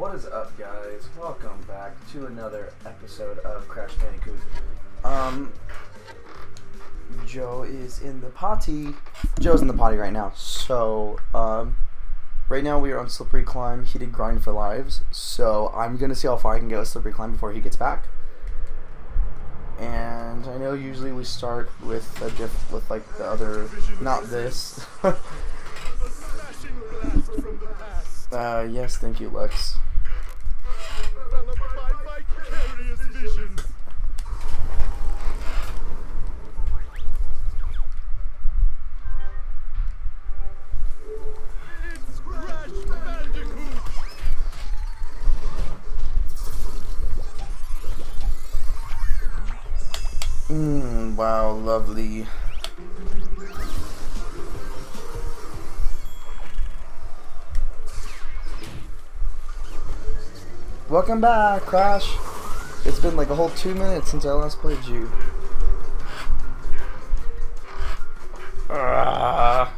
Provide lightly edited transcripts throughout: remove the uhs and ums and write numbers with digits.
What is up, guys? Welcome back to another episode of Crash Bandicoot. Joe is in the potty. Joe's in the potty right now. So, right now we are on Slippery Climb. He did Grind for Lives. So, I'm going to see how far I can get with Slippery Climb before he gets back. And I know usually we start with like the other, not this. Yes, thank you, Lex. Wow, lovely. Welcome back, Crash. It's been like a whole 2 minutes since I last played you.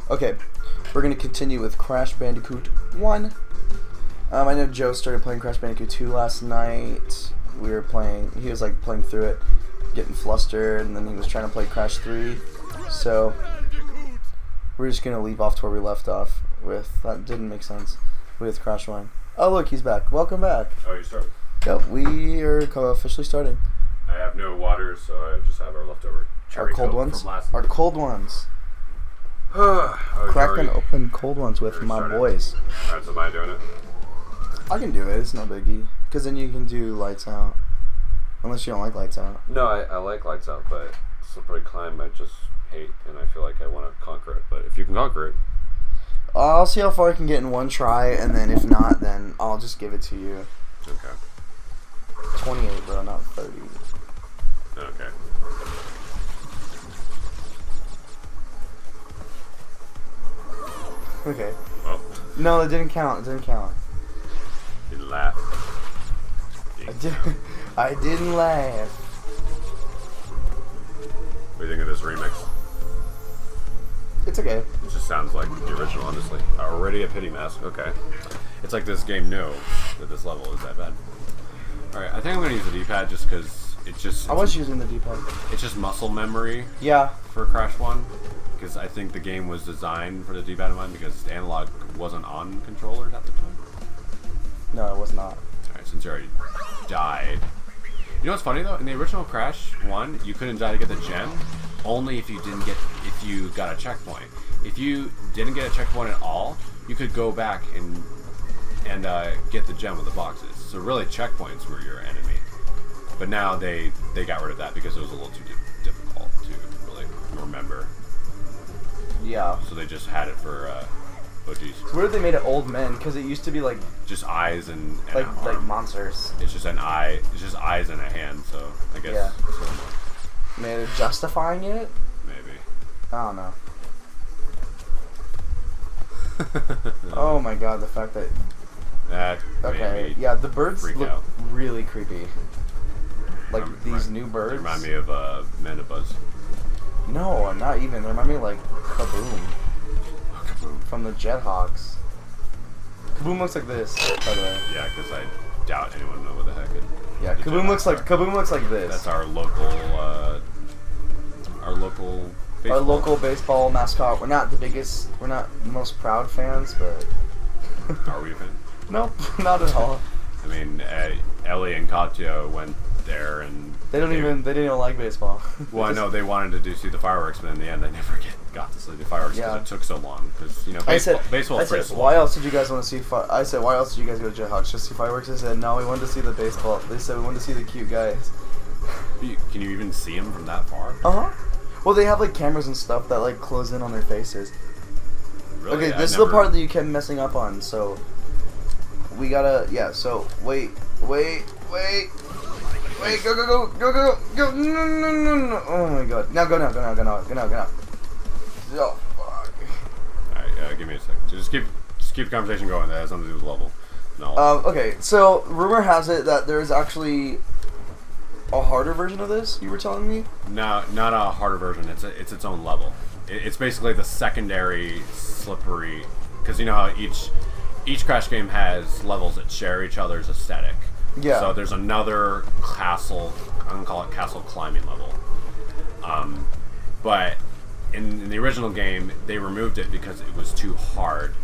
Okay, we're gonna continue with Crash Bandicoot 1. I know Joe started playing Crash Bandicoot 2 last night. We were playing, he was like playing through it, getting flustered, and then he was trying to play Crash 3. So, we're just gonna leave off to where we left off with, that didn't make sense, with Crash 1. Oh look, he's back. Welcome back. Oh, you started? Yep, we are officially starting. I have no water, so I just have our leftover cherry Our cold Coke ones? from last Our night. cold ones. Oh, Cracking open cold ones with my boys. Alright, so am I doing it? I can do it, it's no biggie. Because then you can do lights out. Unless you don't like lights out. No, I like lights out, but Slippery Climb I just hate, and I feel like I want to conquer it. But if you can conquer it. I'll see how far I can get in one try, and then if not, then I'll just give it to you. Okay. 28, bro, not 30. Okay. Okay. Well. No, it didn't count. It didn't count. Didn't laugh. I didn't laugh. What do you think of this remix? It's okay. It just sounds like the original, honestly. Already a pity mask. Okay. It's like this game knows that this level is that bad. Alright, I think I'm going to use the D-pad just because it's just... I was using the D-pad. It's just muscle memory. Yeah. For Crash 1. Because I think the game was designed for the D-pad in mind because analog wasn't on controllers at the time. No, it was not. Alright, since you already died. You know what's funny though? In the original Crash 1, you couldn't die to get the gem only if you got a checkpoint. If you didn't get a checkpoint at all, you could go back and get the gem with the boxes. So really, checkpoints were your enemy. But now they got rid of that because it was a little too difficult to really remember. Yeah. So they just had it for OGs. It's weird they made it old men because it used to be like just eyes and like monsters. It's just an eye. It's just eyes and a hand. So I guess. Yeah. Made it justifying it. Maybe. I don't know. Oh my god, the fact that... Okay, yeah, the birds look really creepy. Like, these new birds. They remind me of Mandibuzz. No, not even. They remind me of, like, Kaboom. Kaboom. From the Jethawks. Kaboom looks like this, by the way. Yeah, because I doubt anyone knows what the heck it is. Yeah, Kaboom looks like this. That's our local baseball. Our local baseball mascot. We're not the most proud fans, but... Are we a fan? Nope, not at all. I mean, Ellie and Katya went there and... They didn't even like baseball. Well, I know they wanted to see the fireworks, but in the end they never got to see the fireworks because it took so long. Because, you know, baseball I said, why else did you guys want to see I said, why else did you guys go to Jethawks? Just see fireworks? They said, no, we wanted to see the baseball. They said, we wanted to see the cute guys. Can you even see them from that far? Uh-huh. Well, they have, like, cameras and stuff that, like, close in on their faces. Really? Okay, this is the part that you kept messing up on, so... We gotta... Yeah, so... Wait, go! No. Oh my god. Now, go now. Oh, fuck. Alright, give me a sec. So just keep the conversation going. That has something to do with level. No. Okay, so, rumor has it that there's actually... a harder version of this, you were telling me? No, not a harder version. It's its own level. It's basically the secondary slippery, because you know how each Crash game has levels that share each other's aesthetic. Yeah. So there's another castle, I'm gonna call it castle climbing level. But in the original game, they removed it because it was too hard.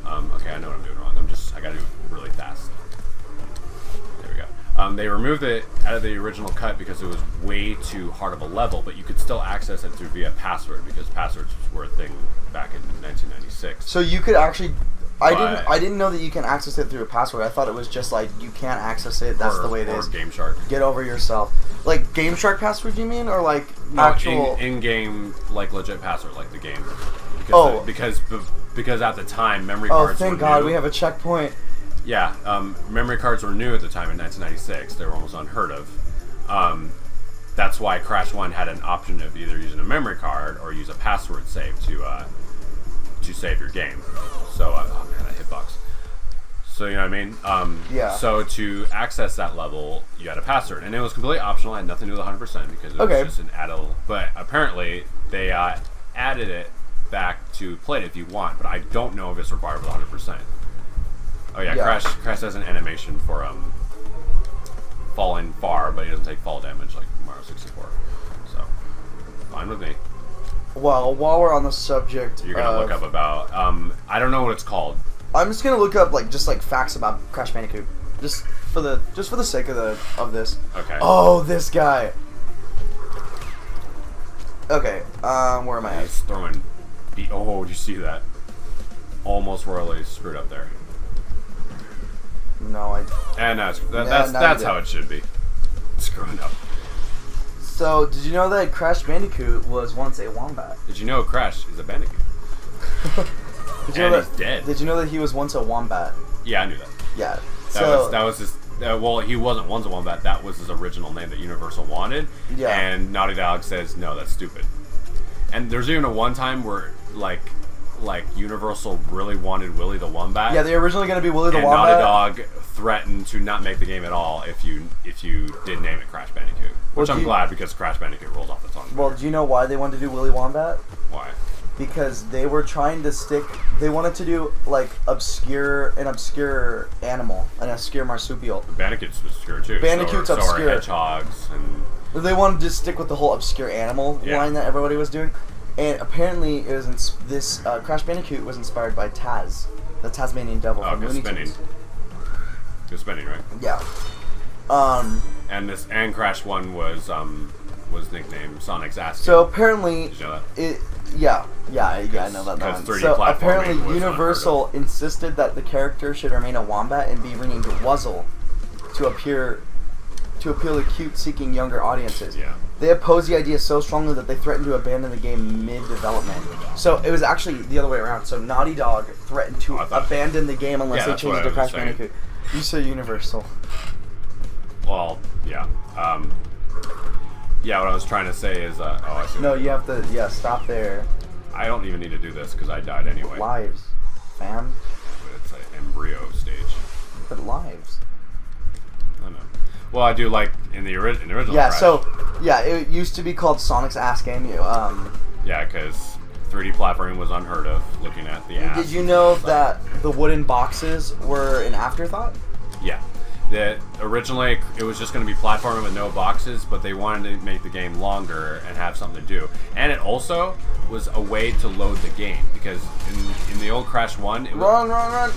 Okay, I know what I'm doing wrong. I gotta do it really fast. There we go. They removed it out of the original cut because it was way too hard of a level, but you could still access it through via password because passwords were a thing back in 1996. So you could actually. I didn't know that you can access it through a password. I thought it was just like you can't access it. That's the way it is. Or Game Shark. Get over yourself. Like Game Shark password, you mean, or like actual in-game like legit password, like the game. Because at the time memory cards. Oh, thank God, we have a checkpoint. Yeah, memory cards were new at the time in 1996. They were almost unheard of. That's why Crash 1 had an option of either using a memory card or use a password save to save your game. So, oh man, I hit box. So, you know what I mean? Yeah. So, to access that level, you had a password. And it was completely optional. It had nothing to do with 100% because it was just an add-on. But apparently, they added it back to play it if you want. But I don't know if it's required with 100%. Oh, yeah. Crash has an animation for falling far, but he doesn't take fall damage like Mario 64. So, fine with me. Well, while we're on the subject, you're gonna look up about. I don't know what it's called. I'm just gonna look up just facts about Crash Bandicoot, just for the sake of this. Okay. Oh, this guy. Okay. Where am I at? He's throwing. Oh, did you see that? Almost royally screwed up there. No, I. And that's how it should be. Screwing up. So, did you know that Crash Bandicoot was once a wombat? Did you know Crash is a bandicoot? He's dead. Did you know that he was once a wombat? Yeah, I knew that. Yeah. That was his. Well, he wasn't once a wombat. That was his original name that Universal wanted. Yeah. And Naughty Dog says no, that's stupid. And there's even a one time where like Universal really wanted Willy the Wombat. Yeah, they were originally going to be Willy the Wombat. And Naughty Dog threatened to not make the game at all if you did name it Crash Bandicoot. Which I'm glad because Crash Bandicoot rolls off the tongue. Well, do you know why they wanted to do Willy Wombat? Why? Because they were trying to they wanted to do an obscure animal, an obscure marsupial. Bandicoot's obscure too. Bandicoot's obscure. So are hedgehogs and. They wanted to stick with the whole obscure animal line that everybody was doing. And apparently, it was this Crash Bandicoot was inspired by Taz, the Tasmanian Devil from Looney Tunes. Good spinning, right? Yeah. And Crash 1 was nicknamed Sonic's ass. So apparently, did you know that? I know that. Because 3D so platforming apparently, was Universal insisted that the character should remain a wombat and be renamed Wuzzle to appeal to cute-seeking younger audiences. Yeah. They opposed the idea so strongly that they threatened to abandon the game mid-development. So it was actually the other way around. So Naughty Dog threatened to abandon the game unless they changed it to Crash Bandicoot. You say Universal. Well, yeah. What I was trying to say is, I see. No, you have to, stop there. I don't even need to do this because I died anyway. Lives, fam. But it's an embryo stage. But lives. I know. Well, I do like in the original. Yeah, Crash. It used to be called Sonic's Ass Game. Yeah, because 3D platforming was unheard of. Looking at the ass. Did you know that the wooden boxes were an afterthought? Yeah. That originally it was just going to be platforming with no boxes, but they wanted to make the game longer and have something to do. And it also was a way to load the game because in the old Crash 1, it was, run.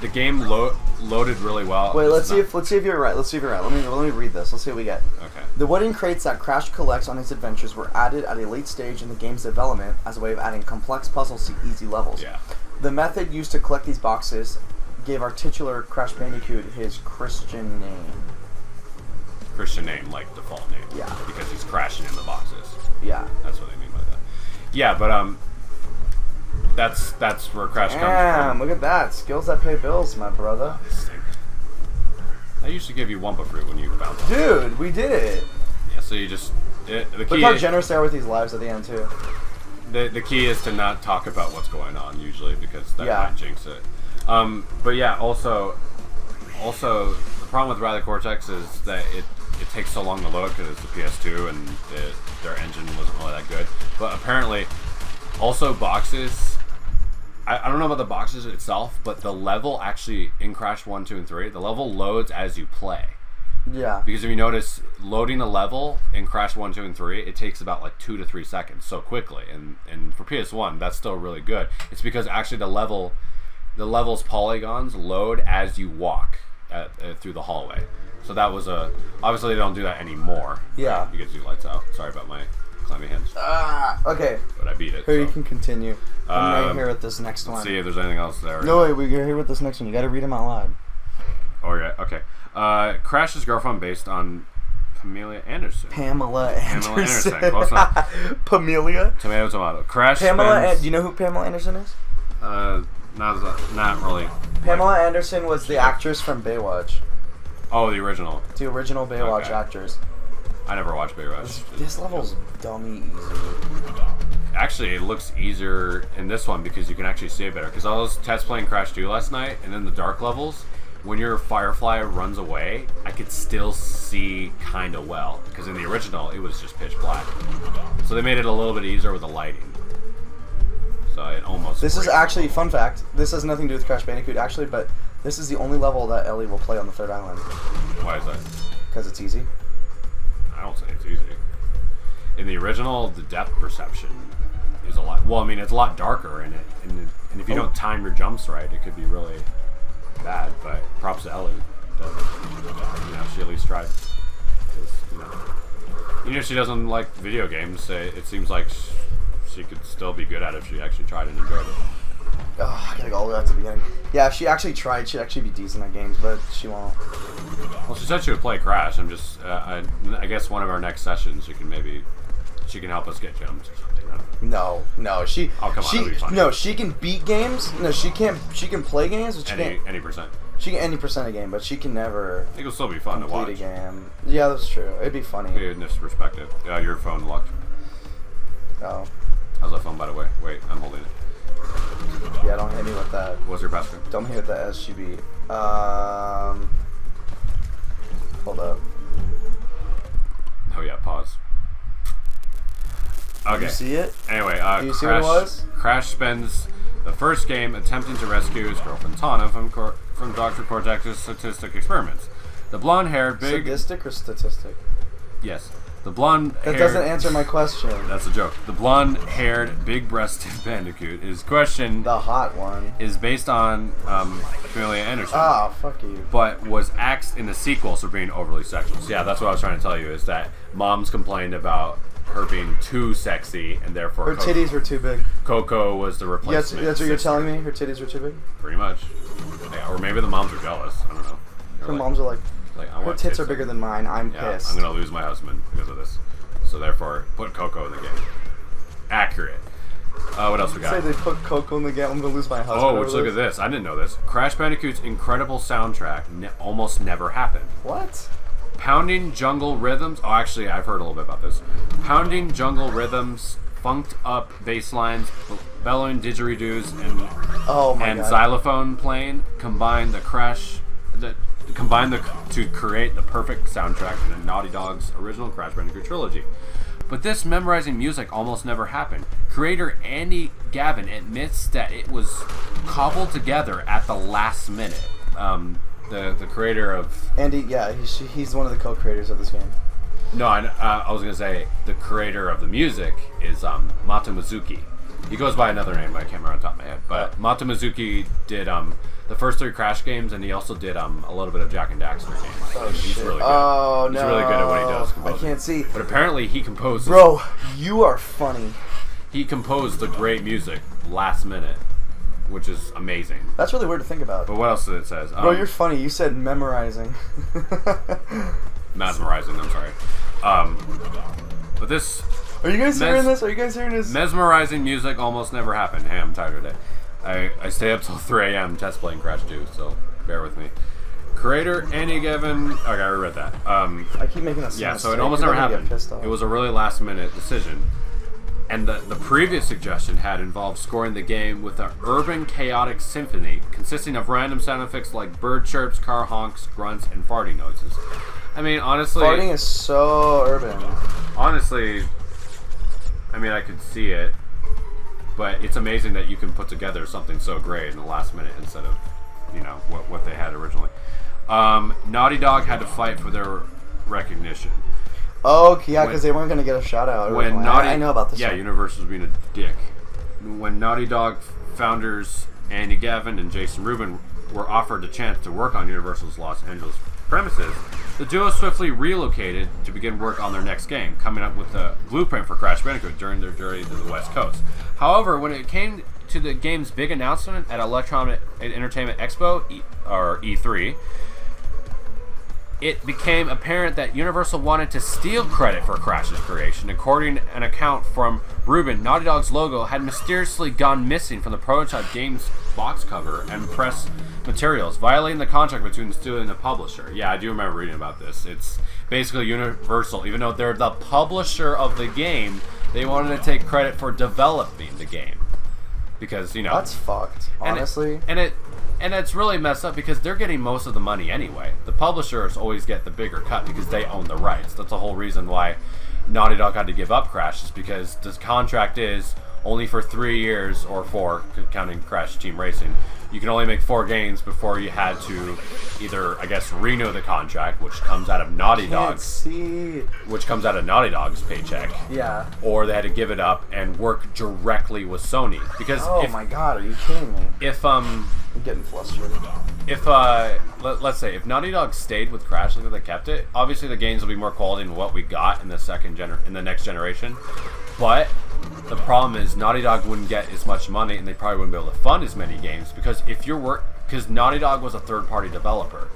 The game loaded really well. Wait, let's see if you're right. Let me read this. Let's see what we get. Okay. The wooden crates that Crash collects on his adventures were added at a late stage in the game's development as a way of adding complex puzzles to easy levels. Yeah. The method used to collect these boxes gave our titular Crash Bandicoot his Christian name. Christian name, like default name. Yeah. Because he's crashing in the boxes. Yeah. That's what they mean by that. Yeah, but that's where Crash comes from. Damn, look at that. Skills that pay bills, my brother. I used to give you Wumpa Fruit when you bounce on Dude, we did it. Yeah, so you just... the key look how generous they are with these lives at the end, too. The key is to not talk about what's going on, usually, because that might jinx it. But yeah, also, the problem with Rally Cortex is that it takes so long to load because it's the PS2 and their engine wasn't really that good. But apparently, also boxes I don't know about the boxes itself, but the level actually in Crash 1, 2, and 3, the level loads as you play. Yeah. Because if you notice, loading a level in Crash 1, 2, and 3, it takes about like 2 to 3 seconds so quickly. And for PS1, that's still really good. It's because actually the level's polygons load as you walk through the hallway. So that was obviously they don't do that anymore. Yeah. Right? You get to do lights out. Sorry about my clammy hands. Okay. But I beat it. Here, you can continue. I'm right here with this next one. Let's see if there's anything else there. No, wait, we're here with this next one. You gotta read them out loud. Oh, yeah. Okay. Crash's girlfriend based on Pamela Anderson. Pamela Anderson. Close enough. Pamelia? Tomato. Crash Pamela. Do you know who Pamela Anderson is? Not really. Pamela Anderson was the actress from Baywatch. Oh, the original. The original Baywatch actress. I never watched Baywatch. This level's dummy easy. Actually, it looks easier in this one because you can actually see it better. Because I was test playing Crash 2 last night, and then the dark levels, when your Firefly runs away, I could still see kind of well. Because in the original, it was just pitch black. So they made it a little bit easier with the lighting. So it almost... This is actually, fun fact, this has nothing to do with Crash Bandicoot actually, but this is the only level that Ellie will play on the third island. Why is that? Because it's easy. I don't say it's easy. In the original, the depth perception is a lot... Well, I mean, it's a lot darker in it. And if you don't time your jumps right, it could be really bad. But props to Ellie. She at least tried. Even if she doesn't like video games, it seems like she could still be good at it if she actually tried and enjoyed it. Oh, I gotta go all the way back to the beginning. Yeah, if she actually tried, she'd actually be decent at games, but she won't. Well, she said she would play Crash. I'm just, I guess one of our next sessions, she can help us get gems or something. No, she. Oh, come on, that'd be fun. No, she can beat games. No, she can't. She can play games, but she can't. Any percent. She can any percent a game, but she can never. I think it'll still be fun to watch. Complete a game. Yeah, that's true. It'd be funny. Be in this perspective. Your phone locked. Oh. How's that phone, by the way? Wait, I'm holding it. Yeah, don't hit me with that. What's your password? Don't hit me with the SGB. Hold up. Oh yeah, pause. Okay. Did you see it? Anyway, Do you see what it was? Crash spends the first game attempting to rescue his girlfriend Tana from Dr. Cortex's sadistic experiments. The blonde-haired big... Sadistic or statistic? Yes. The blonde-haired... That doesn't answer my question. That's a joke. The blonde-haired, big-breasted Bandicoot. His question... The hot one. ...is based on Pamela Anderson. Ah, fuck you. But was axed in the sequels for being overly sexual. So yeah, that's what I was trying to tell you, is that moms complained about her being too sexy, and therefore... Her titties were too big. Coco was the replacement. That's what you're telling me? Her titties were too big? Pretty much. Yeah, or maybe the moms were jealous. I don't know. Her moms are like, I her tits are bigger than mine. I'm pissed. I'm going to lose my husband because of this. So therefore, put Coco in the game. Accurate. What else we got? Say they put Coco in the game. I'm going to lose my husband. Oh, look at this. I didn't know this. Crash Bandicoot's incredible soundtrack almost never happened. What? Pounding jungle rhythms. Oh, actually, I've heard a little bit about this. Pounding jungle rhythms, funked up bass lines, bellowing didgeridoos, and xylophone playing combine to create the perfect soundtrack in the Naughty Dog's original Crash Bandicoot trilogy. But this memorizing music almost never happened. Creator Andy Gavin admits that it was cobbled together at the last minute. The creator of... Andy, yeah, he's one of the co-creators of this game. No, I was going to say the creator of the music is Mata Mizuki. He goes by another name, but I can't remember on top of my head. But Mata Mizuki did the first 3 Crash games, and he also did a little bit of Jack and Daxter games. Oh, he's shit. really good. Oh, he's really good at what he does. Composing. I can't see. But apparently he composes... Bro, you are funny. He composed the great music last minute, which is amazing. That's really weird to think about. But what else did it say? Bro, you're funny. You said memorizing. Mesmerizing, I'm sorry. But this... Are you guys hearing this? Are you guys hearing this? Mesmerizing music almost never happened. Hey, I'm tired today. I stay up till 3 a.m. test playing Crash 2, so bear with me. Creator Andy Gavin... Okay, I read that. I keep making a sound. Yeah, so it almost never happened. It was a really last-minute decision. And the previous suggestion had involved scoring the game with an urban chaotic symphony consisting of random sound effects like bird chirps, car honks, grunts, and farting noises. I mean, honestly... Farting is so urban. Honestly, I mean, I could see it. But it's amazing that you can put together something so great in the last minute instead of, what they had originally. Naughty Dog had to fight for their recognition. Oh, yeah, because they weren't going to get a shout out. I know about this. Yeah, Universal's being a dick. When Naughty Dog founders Andy Gavin and Jason Rubin were offered the chance to work on Universal's Los Angeles premises, the duo swiftly relocated to begin work on their next game, coming up with a blueprint for Crash Bandicoot during their journey to the West Coast. However, when it came to the game's big announcement at Electronic Entertainment Expo, or E3, it became apparent that Universal wanted to steal credit for Crash's creation. According to an account from Rubin, Naughty Dog's logo had mysteriously gone missing from the prototype game's box cover and press materials, violating the contract between the studio and the publisher. Yeah, I do remember reading about this. It's basically Universal, even though they're the publisher of the game, they wanted to take credit for developing the game. Because, That's fucked, honestly. And it's really messed up because they're getting most of the money anyway. The publishers always get the bigger cut because they own the rights. That's the whole reason why Naughty Dog had to give up Crash, is because this contract is only for 3 years, or 4, counting Crash Team Racing. You can only make 4 games before you had to either, I guess, renew the contract, which comes out of Naughty Dog's paycheck. Yeah. Or they had to give it up and work directly with Sony. Because my god, are you kidding me? I'm getting flustered. Let's say if Naughty Dog stayed with Crash, like they kept it, obviously the games will be more quality than what we got in the next generation. But the problem is Naughty Dog wouldn't get as much money, and they probably wouldn't be able to fund as many games because because Naughty Dog was a third-party developer,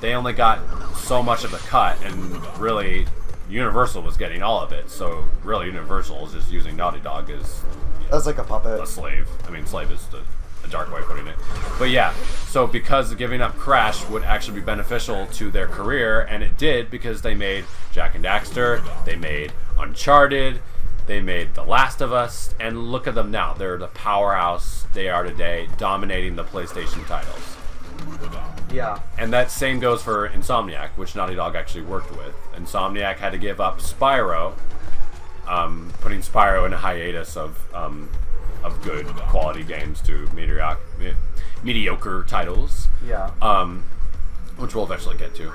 they only got so much of the cut, and really Universal was getting all of it. So really, Universal is just using Naughty Dog as like a puppet, a slave. I mean, slave is a dark way of putting it. But yeah, so because giving up Crash would actually be beneficial to their career, and it did, because they made Jak and Daxter, they made Uncharted, they made The Last of Us, and look at them now. They're the powerhouse they are today, dominating the PlayStation titles. Yeah. And that same goes for Insomniac, which Naughty Dog actually worked with. Insomniac had to give up Spyro, putting Spyro in a hiatus of good quality games to mediocre titles. Yeah. Which we'll eventually get to.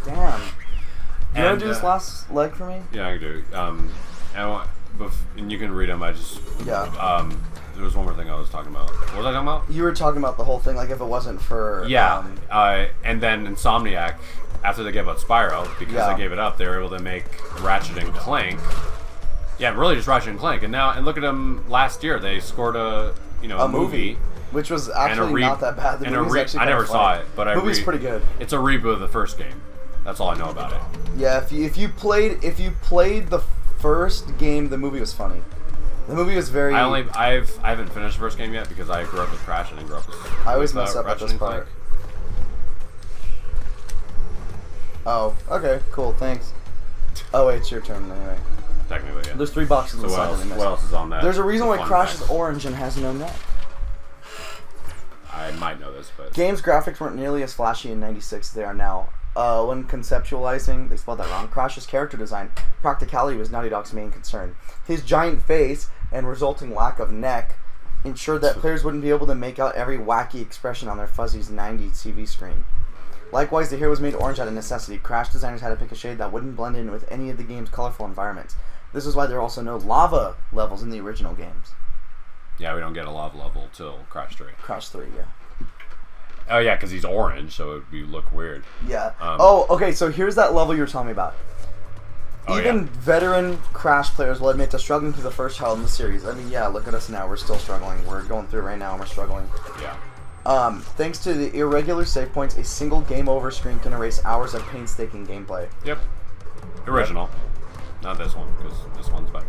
Damn. You want to do this last leg for me? Yeah, I can do. And you can read them. Yeah. There was one more thing I was talking about. What was I talking about? You were talking about the whole thing, like if it wasn't for... Yeah. And then Insomniac, after they gave up Spyro, because they gave it up, they were able to make Ratchet and Clank. Yeah, really just Ratchet and Clank. And look at them last year. They scored a movie. Which was actually not that bad. The movie's actually I never saw it, but the movie's pretty good. It's a reboot of the first game. That's all I know about it. Yeah, if you played the first game, the movie was funny. The movie was very... I haven't finished the first game yet because I grew up with Crash and I grew up with... I always mess up at this part. Oh, okay, cool, thanks. Oh wait, it's your turn anyway. Technically, yeah. There's 3 boxes inside. What else is on that? There's a reason why Crash is orange and has no neck. I might know this, but... Games graphics weren't nearly as flashy in '96 as they are now. When conceptualizing, they spelled that wrong, Crash's character design, practicality was Naughty Dog's main concern. His giant face and resulting lack of neck ensured that players wouldn't be able to make out every wacky expression on their fuzzy's 90 TV screen. Likewise, the hero was made orange out of necessity. Crash designers had to pick a shade that wouldn't blend in with any of the game's colorful environments. This is why there are also no lava levels in the original games. Yeah, we don't get a lava level till Crash 3. Crash 3, yeah. Oh yeah, because he's orange, so it would look weird. Yeah. Okay, so here's that level you were telling me about. Even veteran Crash players will admit to struggling through the first title in the series. I mean, yeah, look at us now. We're still struggling. We're going through it right now, and we're struggling. Yeah. Thanks to the irregular save points, a single game over screen can erase hours of painstaking gameplay. Yep. Original. Yep. Not this one, because this one's better.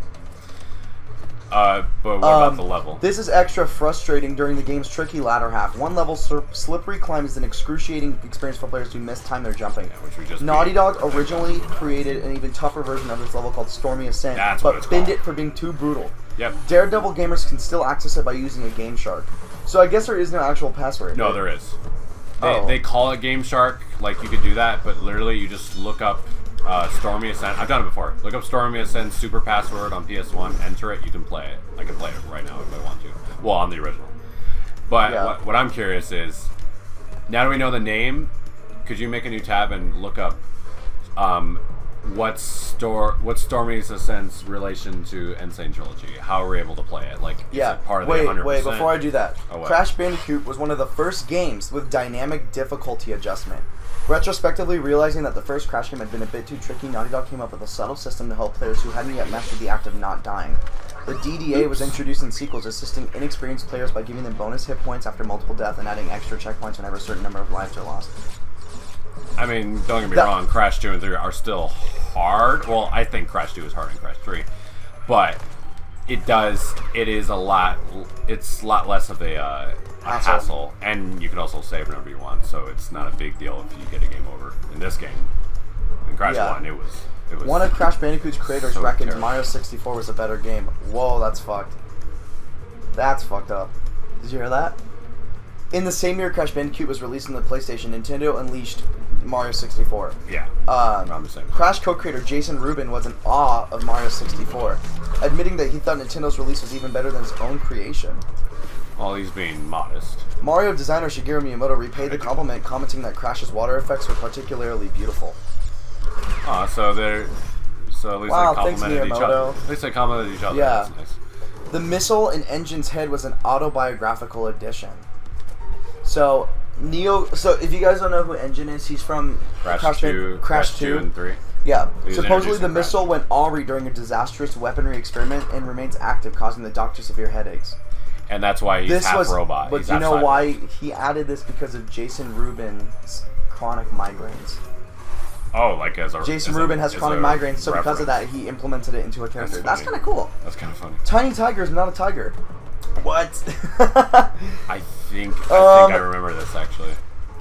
But what about the level? This is extra frustrating during the game's tricky latter half. One level slippery climb is an excruciating experience for players who mistime their jumping. Yeah, which we just Naughty Dog originally created an even tougher version of this level called Stormy Ascent, but binned it for being too brutal. Yep. Daredevil gamers can still access it by using a Game Shark. So I guess there is no actual password. No, there is. They call it Game Shark, like you could do that, but literally you just look up Stormy Ascent. I've done it before. Look up Stormy Ascent Super Password on PS1. Enter it. You can play it. I can play it right now if I want to. Well, on the original. But what I'm curious is, now that we know the name, could you make a new tab and look up what's Stormy's Ascent's relation to N.Sane Trilogy? How are we able to play it? Like, is it part of the 100%? Wait, before I do that. Oh, Crash Bandicoot was one of the first games with dynamic difficulty adjustment. Retrospectively realizing that the first Crash game had been a bit too tricky, Naughty Dog came up with a subtle system to help players who hadn't yet mastered the act of not dying. The DDA was introduced in sequels, assisting inexperienced players by giving them bonus hit points after multiple deaths and adding extra checkpoints whenever a certain number of lives are lost. I mean, don't get me wrong, Crash 2 and 3 are still hard. Well, I think Crash 2 is harder than Crash 3. But it's a lot less of a hassle. And you can also save whenever you want, so it's not a big deal if you get a game over. In this game, in Crash 1, it was one of Crash Bandicoot's creators so reckoned terrible. Mario 64 was a better game. Whoa, that's fucked. That's fucked up. Did you hear that? In the same year Crash Bandicoot was released on the PlayStation, Nintendo unleashed Mario 64. Yeah, I'm the same. Crash co-creator Jason Rubin was in awe of Mario 64, admitting that he thought Nintendo's release was even better than his own creation. Well, he's being modest. Mario designer Shigeru Miyamoto repaid the compliment, commenting that Crash's water effects were particularly beautiful. So at least they complimented each other. Miyamoto. At least they complimented each other. Yeah. That's nice. The Missile in Engine's Head was an autobiographical edition. So if you guys don't know who Engine is, he's from Crash 2 and 3. Yeah. He was Supposedly the introducing missile went awry during a disastrous weaponry experiment and remains active, causing the Doctor severe headaches. And that's why he's half robot. But He's you know half why he added this? Because of Jason Rubin's chronic migraines. Oh, like Jason Rubin has chronic migraines, so because of that, he implemented it into a character. That's kind of cool. That's kind of funny. Tiny Tiger is not a tiger. What? I think I remember this actually.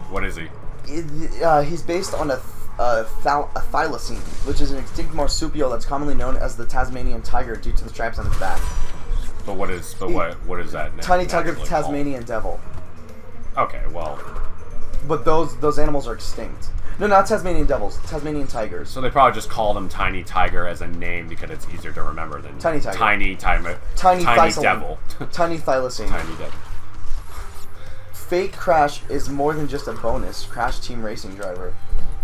What is he? He's based on a thylacine, which is an extinct marsupial that's commonly known as the Tasmanian tiger due to the stripes on its back. But what is that? Tiny Tiger, the Tasmanian devil. Okay, well. But those animals are extinct. No, not Tasmanian devils. Tasmanian tigers. So they probably just called him Tiny Tiger as a name because it's easier to remember than Tiny Tiger. Tiny Devil. Tiny thylacine. Tiny Devil. Fake Crash is more than just a bonus Crash Team Racing driver.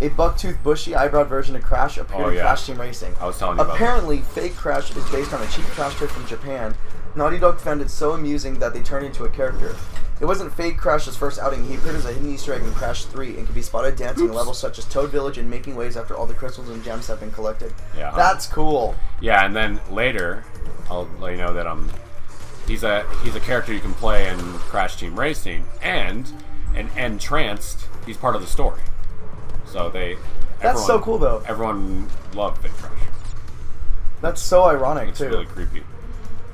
A buck-toothed, bushy-eyebrowed version of Crash appeared in Crash Team Racing. I was telling you about Apparently, Fake Crash is based on a cheap Crash toy from Japan. Naughty Dog found it so amusing that they turned into a character. It wasn't Fake Crash's first outing. He appeared as a hidden Easter egg in Crash 3 and could be spotted dancing in levels such as Toad Village and making waves after all the crystals and gems have been collected. Yeah. That's cool. Yeah, and then later, I'll let you know that he's a character you can play in Crash Team Racing, and Entranced, he's part of the story. So That's so cool, though. Everyone loved Fake Crash. That's so ironic, it's too. It's really creepy,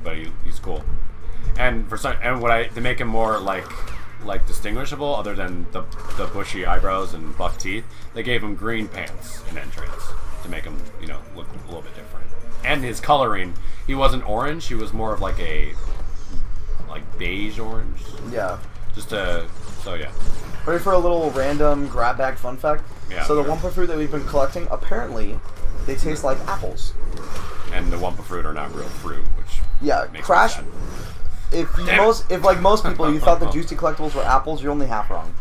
but he's cool. And to make him more like distinguishable, other than the bushy eyebrows and buck teeth, they gave him green pants in Entrance to make him look a little bit different. And his coloring, he wasn't orange; he was more of like a beige orange. Yeah. Yeah. Ready for a little random grab bag fun fact? Yeah. So the Wumpa fruit that we've been collecting, apparently, they taste like apples. And the Wumpa fruit are not real fruit, which makes Crash. me sad. If like most people, you thought the juicy collectibles were apples, you're only half wrong.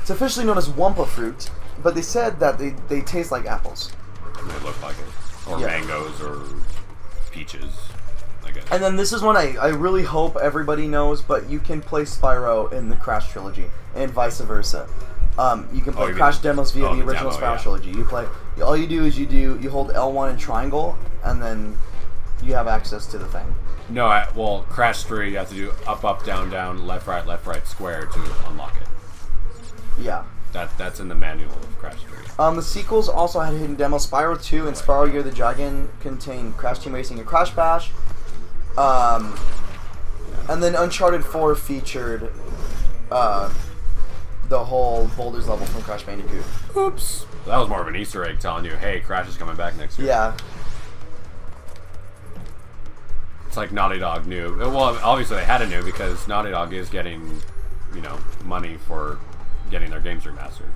It's officially known as Wumpa fruit, but they said that they taste like apples. They look like it, or mangoes, or peaches, I guess. And then this is one I really hope everybody knows, but you can play Spyro in the Crash trilogy, and vice versa. You can play Crash demos via the original Spyro trilogy. You play. All you do is you hold L1 and triangle, and then you have access to the thing. No, Crash 3, you have to do up, down, down, left, right, square to unlock it. Yeah. That's in the manual of Crash 3. The sequels also had hidden demos. Spyro 2 and Spyro Year the Dragon contained Crash Team Racing and Crash Bash. And then Uncharted 4 featured the whole Boulders level from Crash Bandicoot. Oops. That was more of an Easter egg telling you, hey, Crash is coming back next year. Yeah. It's like Naughty Dog knew. Well, obviously they had to know because Naughty Dog is getting, money for getting their games remastered.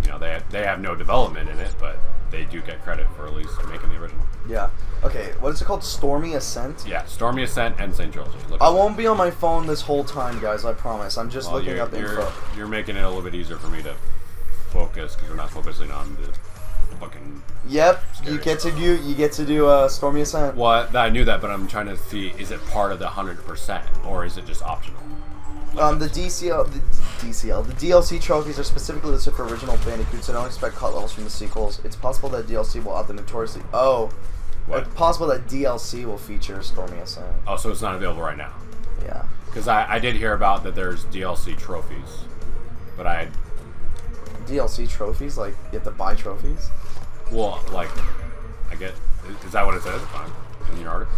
you know, they have no development in it, but they do get credit for at least making the original. Yeah. Okay, what is it called? Stormy Ascent? Yeah, Stormy Ascent, N.Sane Trilogy. I won't be on my phone this whole time, guys, I promise. I'm just looking up info. You're making it a little bit easier for me to focus, because we're not focusing on the fucking... Yep, you get to do Stormy Ascent. Well, I knew that, but I'm trying to see, is it part of the 100%, or is it just optional? The DLC trophies are specifically listed for original Bandicoot, so don't expect cut levels from the sequels. It's possible that DLC will add the notoriously... Oh. What? It's possible that DLC will feature Stormy Ascent. Oh, so it's not available right now? Yeah. Because I did hear about that there's DLC trophies, but I... DLC trophies? Like, you have to buy trophies? Well, like, I get... Is that what it says in your article?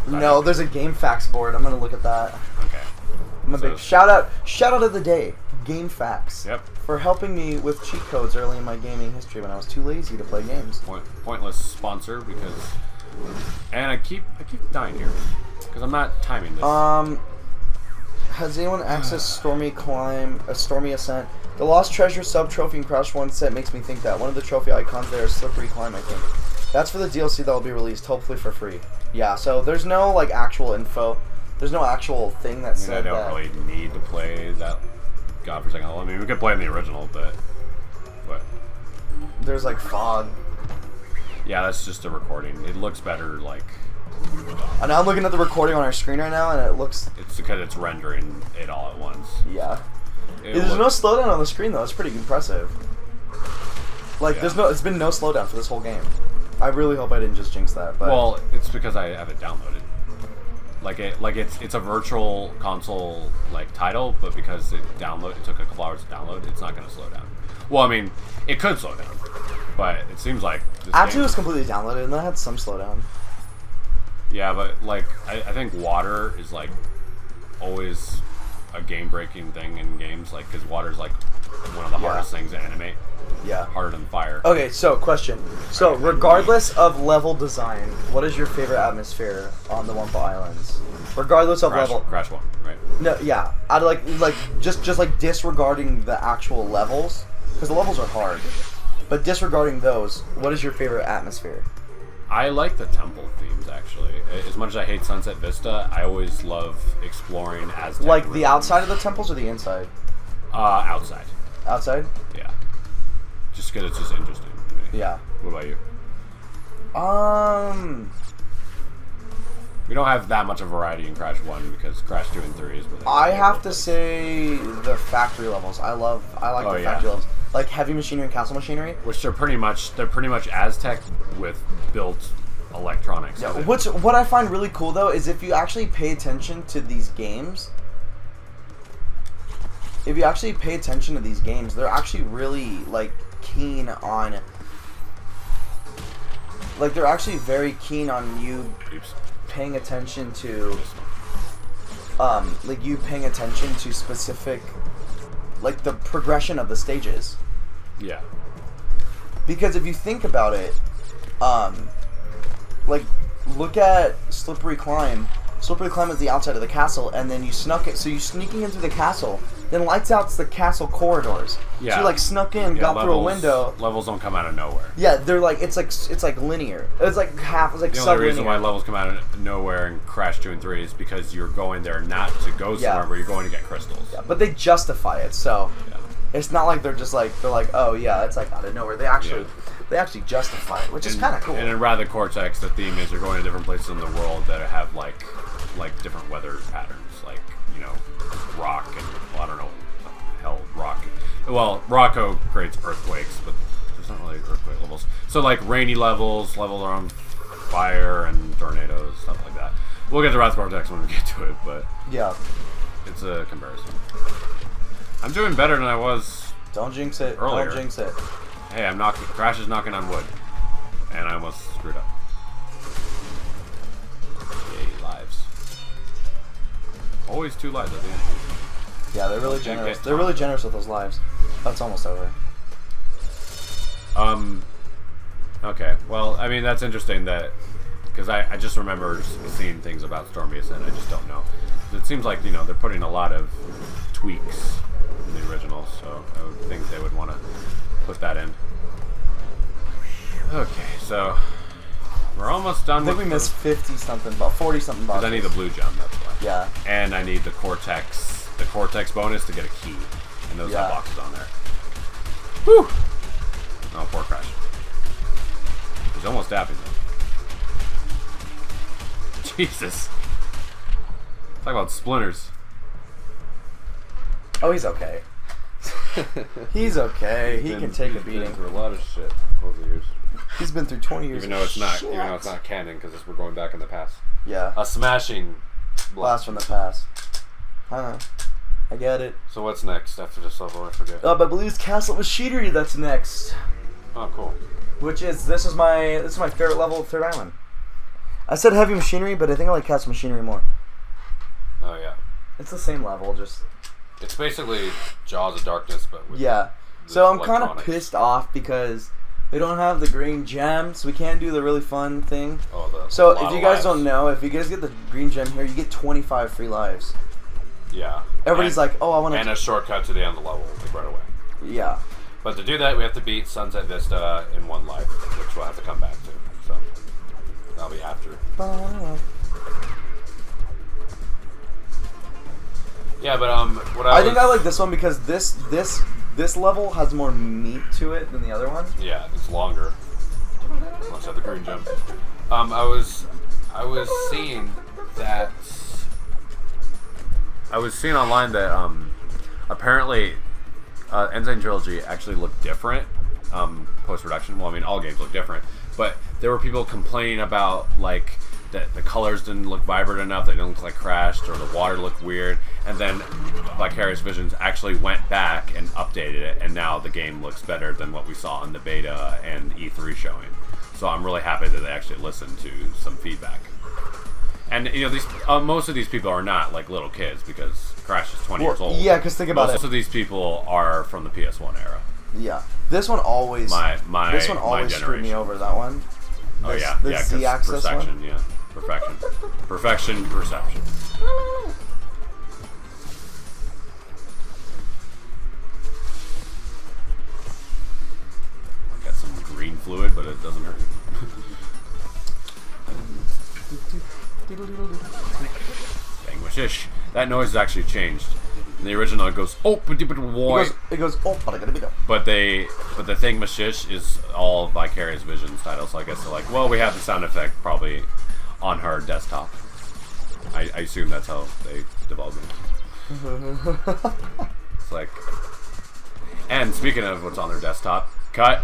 No, there's a Game Facts board. I'm gonna look at that. Okay. I'm a big shout out of the day, Game Facts. Yep. For helping me with cheat codes early in my gaming history when I was too lazy to play games. Pointless sponsor because, and I keep dying here because I'm not timing this. Has anyone accessed Stormy Ascent? The Lost Treasure sub trophy in Crash 1 set makes me think that one of the trophy icons there is Slippery Climb. I think that's for the DLC that will be released, hopefully for free. Yeah. So there's no like actual info. There's no actual thing that said that. I don't really need to play that godforsaken level. I mean, we could play in the original, but there's like fog. Yeah, that's just a recording. It looks better, like. And I'm looking at the recording on our screen right now, and it looks. It's because it's rendering it all at once. Yeah. There's no slowdown on the screen though. It's pretty impressive. Like, yeah. It's been no slowdown for this whole game. I really hope I didn't just jinx that. But well, it's because I have it downloaded. It's a virtual console like title, but because it took a couple hours to download, it's not going to slow down. Well, I mean, it could slow down, but it seems like actually it was completely downloaded and that had some slowdown. Yeah, but like I think water is like always a game-breaking thing in games, like because water is like one of the hardest things to animate. Yeah. Harder than fire. Okay, so question. So regardless of level design, what is your favorite atmosphere on the Wumpa Islands? Regardless of level. Crash 1, right? No, yeah. I'd like just like disregarding the actual levels, because the levels are hard. But disregarding those, what is your favorite atmosphere? I like the temple themes actually. As much as I hate Sunset Vista, I always love exploring Aztec. Like the outside of the temples or the inside? Outside. Outside? Yeah. Just because it's just interesting to me. Yeah. What about you? We don't have that much of variety in Crash 1 because Crash 2 and 3 is really... I have to say the factory levels. I like the factory levels. Like Heavy Machinery and Castle Machinery. Which they're pretty much Aztec with built electronics. Yeah. What I find really cool though is if you actually pay attention to these games, they're actually really like keen on, like they're actually very keen on you paying attention to, like you paying attention to specific, like the progression of the stages. Yeah. Because if you think about it, like look at Slippery Climb. Slippery Climb is the outside of the castle, and then you snuck it. So you're sneaking into the castle. Then lights out's the castle corridors. Yeah. So you like snuck in, got through a window. Levels don't come out of nowhere. Yeah, they're like it's like linear. It's like half. It's like the only reason why levels come out of nowhere in Crash 2 and 3 is because you're going there not to go somewhere, but you're going to get crystals. Yeah, but they justify it, so it's not like they're like oh yeah, it's like out of nowhere. They actually justify it, which is kind of cool. And in Rather Cortex, the theme is you're going to different places in the world that have like different weather patterns, like rock and well, I don't know, rock. Well, Rocco creates earthquakes, but there's not really earthquake levels. So like rainy levels on fire and tornadoes, stuff like that. We'll get to Wrath Cortex when we get to it, but yeah, it's a comparison. I'm doing better than I was. Don't jinx it. Earlier. Don't jinx it. Hey, Crash is knocking on wood, and I almost screwed up. Yay, lives. Always 2 lives at the end. Yeah, they're really generous. They're really generous with those lives. That's almost over. Okay. Well, I mean, that's interesting that... Because I just remember seeing things about Stormy Ascent, and I just don't know. It seems like, they're putting a lot of tweaks in the originals. so I would think they would want to put that in. Okay, so we're almost done. I think we missed 50 something, about 40 something boxes. Because I need the blue gem, that's why. Yeah. And I need the Cortex bonus to get a key, and those have boxes on there. Whew! Oh, poor Crash. He's almost happy though. Jesus. Talk about splinters. Oh, he's okay. He's okay. He can take a beating. He's been through a lot of shit over the years. He's been through 20 years. Even though it's not canon, because we're going back in the past. Yeah. A smashing blast from the past. Huh. I get it. So what's next after this level? I forget. I believe it's Castle Machinery that's next. Oh, cool. Which is this is my favorite level of Third Island. I said Heavy Machinery, but I think I like Castle Machinery more. Oh yeah. It's the same level, just. It's basically Jaws of Darkness, but with So I'm kind of pissed off because we don't have the green gem, so we can't do the really fun thing. So if you guys don't know, if you guys get the green gem here, you get 25 free lives. Yeah. Everybody's like, oh, I want to. And a shortcut to the end of the level, like right away. Yeah. But to do that, we have to beat Sunset Vista in one life, which we'll have to come back to. So that'll be after. Yeah, but what I think I like this one because this level has more meat to it than the other one. Yeah, it's longer. Let's have the green gem. I was seeing that. I was seeing online that apparently N.Sane Trilogy actually looked different post-production. Well, I mean, all games look different, but there were people complaining about like that the colors didn't look vibrant enough, they didn't look like Crashed, or the water looked weird, and then Vicarious Visions actually went back and updated it, and now the game looks better than what we saw in the beta and E3 showing. So I'm really happy that they actually listened to some feedback. And you know, these most of these people are not like little kids because Crash is 20 years old. Yeah, because think about it. Most of these people are from the PS1 era. Yeah, this one always screwed me over. That one. Oh yeah, the Z-axis perfection, one. yeah, perfection, perception. Got some green fluid, but it doesn't hurt you. Bang shish. That noise has actually changed. In the original, it goes oh, it goes oh, but the thing Mashish is all Vicarious Visions title, so I guess they're like, well, we have the sound effect probably on her desktop. I assume that's how they developed it. It's like, and speaking of what's on their desktop, cut.